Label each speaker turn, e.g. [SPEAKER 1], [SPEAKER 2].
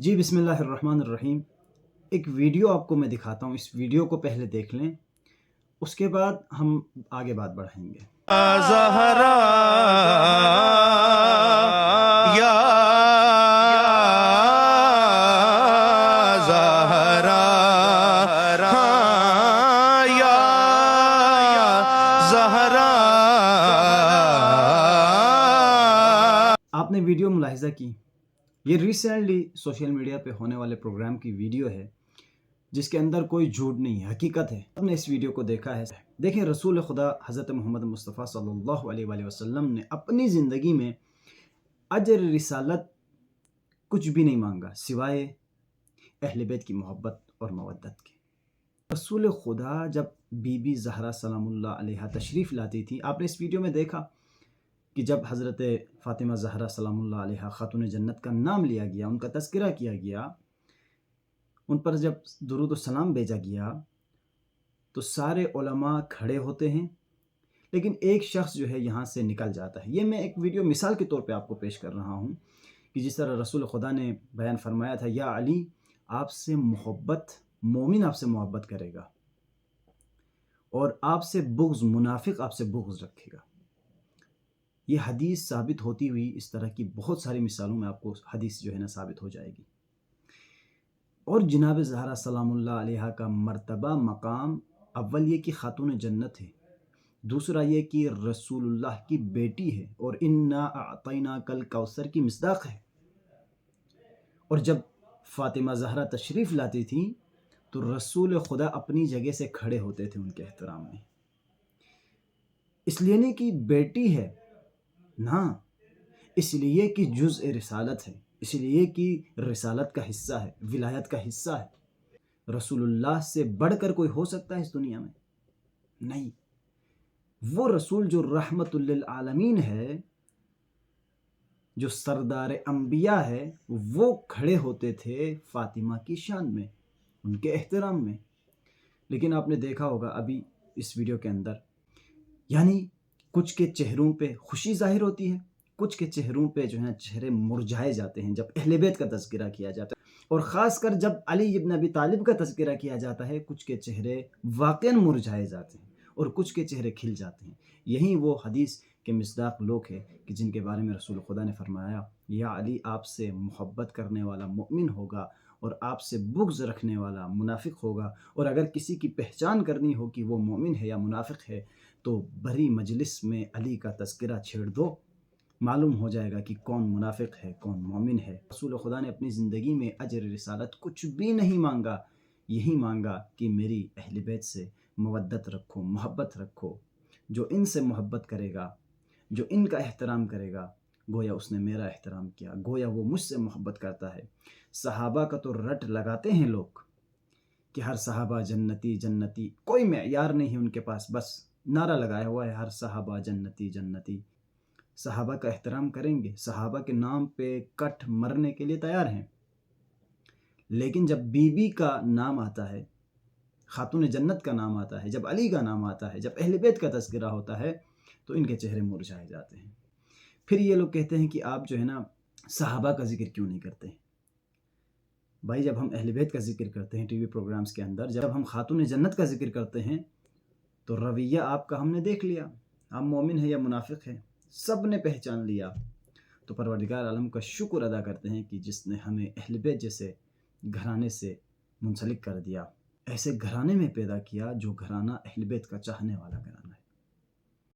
[SPEAKER 1] جی بسم اللہ الرحمن الرحیم۔ ایک ویڈیو آپ کو میں دکھاتا ہوں، اس ویڈیو کو پہلے دیکھ لیں، اس کے بعد ہم آگے بات بڑھائیں گے۔
[SPEAKER 2] زہرا یا زہرا یا زہرا۔
[SPEAKER 1] آپ نے ویڈیو ملاحظہ کی، یہ ریسنٹلی سوشل میڈیا پہ ہونے والے پروگرام کی ویڈیو ہے جس کے اندر کوئی جھوٹ نہیں ہے، حقیقت ہے۔ آپ نے اس ویڈیو کو دیکھا ہے، دیکھیں رسول خدا حضرت محمد مصطفیٰ صلی اللہ علیہ وآلہ وسلم نے اپنی زندگی میں اجر رسالت کچھ بھی نہیں مانگا سوائے اہل بیت کی محبت اور مودت کے۔ رسول خدا جب بی بی زہرا سلام اللہ علیہ تشریف لاتی تھی، آپ نے اس ویڈیو میں دیکھا کہ جب حضرت فاطمہ زہرا سلام اللہ علیہ خاتون جنت کا نام لیا گیا، ان کا تذکرہ کیا گیا، ان پر جب درود و سلام بھیجا گیا تو سارے علماء کھڑے ہوتے ہیں، لیکن ایک شخص جو ہے یہاں سے نکل جاتا ہے۔ یہ میں ایک ویڈیو مثال کے طور پہ آپ کو پیش کر رہا ہوں کہ جس طرح رسول خدا نے بیان فرمایا تھا، یا علی آپ سے محبت، مومن آپ سے محبت کرے گا اور آپ سے بغض، منافق آپ سے بغض رکھے گا۔ یہ حدیث ثابت ہوتی ہوئی اس طرح کی بہت ساری مثالوں میں آپ کو حدیث جو ہے نا ثابت ہو جائے گی۔ اور جناب زہرا سلام اللہ علیہ کا مرتبہ، مقام، اول یہ کہ خاتون جنت ہے، دوسرا یہ کہ رسول اللہ کی بیٹی ہے اور انا اعطیناک الکوثر کی مصداق ہے۔ اور جب فاطمہ زہرا تشریف لاتی تھی تو رسول خدا اپنی جگہ سے کھڑے ہوتے تھے ان کے احترام میں، اس لیے نہیں کہ بیٹی ہے، نہ، اس لیے کہ جزء رسالت ہے، اس لیے کہ رسالت کا حصہ ہے، ولایت کا حصہ ہے۔ رسول اللہ سے بڑھ کر کوئی ہو سکتا ہے اس دنیا میں؟ نہیں۔ وہ رسول جو رحمت للعالمین ہے، جو سردار انبیاء ہے، وہ کھڑے ہوتے تھے فاطمہ کی شان میں، ان کے احترام میں۔ لیکن آپ نے دیکھا ہوگا ابھی اس ویڈیو کے اندر، یعنی کچھ کے چہروں پہ خوشی ظاہر ہوتی ہے، کچھ کے چہروں پہ جو ہے چہرے مرجھائے جاتے ہیں جب اہل بیت کا تذکرہ کیا جاتا ہے، اور خاص کر جب علی ابن ابی طالب کا تذکرہ کیا جاتا ہے، کچھ کے چہرے واقعاً مرجھائے جاتے ہیں اور کچھ کے چہرے کھل جاتے ہیں۔ یہی وہ حدیث کے مصداق لوگ ہیں کہ جن کے بارے میں رسول خدا نے فرمایا، یا علی آپ سے محبت کرنے والا مومن ہوگا اور آپ سے بغض رکھنے والا منافق ہوگا، اور اگر کسی کی پہچان کرنی ہو کہ وہ مومن ہے یا منافق ہے تو بھری مجلس میں علی کا تذکرہ چھیڑ دو، معلوم ہو جائے گا کہ کون منافق ہے کون مومن ہے۔ رسول خدا نے اپنی زندگی میں اجر رسالت کچھ بھی نہیں مانگا، یہی مانگا کہ میری اہل بیت سے مودت رکھو، محبت رکھو۔ جو ان سے محبت کرے گا، جو ان کا احترام کرے گا، گویا اس نے میرا احترام کیا، گویا وہ مجھ سے محبت کرتا ہے۔ صحابہ کا تو رٹ لگاتے ہیں لوگ کہ ہر صحابہ جنتی جنتی، کوئی معیار نہیں ہے ان کے پاس، بس نعرہ لگایا ہوا ہے ہر صحابہ جنتی جنتی۔ صحابہ کا احترام کریں گے، صحابہ کے نام پہ کٹ مرنے کے لیے تیار ہیں، لیکن جب بی بی کا نام آتا ہے، خاتون جنت کا نام آتا ہے، جب علی کا نام آتا ہے، جب اہل بیت کا تذکرہ ہوتا ہے تو ان کے چہرے مرجھائے جاتے ہیں۔ پھر یہ لوگ کہتے ہیں کہ آپ جو ہے نا صحابہ کا ذکر کیوں نہیں کرتے؟ بھائی جب ہم اہل بیت کا ذکر کرتے ہیں ٹی وی پروگرامز کے اندر، جب ہم خاتون جنت کا ذکر کرتے ہیں تو رویہ آپ کا ہم نے دیکھ لیا، آپ مومن ہے یا منافق ہے سب نے پہچان لیا۔ تو پروردگار عالم کا شکر ادا کرتے ہیں کہ جس نے ہمیں اہل بیت جیسے گھرانے سے منسلک کر دیا، ایسے گھرانے میں پیدا کیا جو گھرانہ اہل بیت کا چاہنے والا گھرانہ۔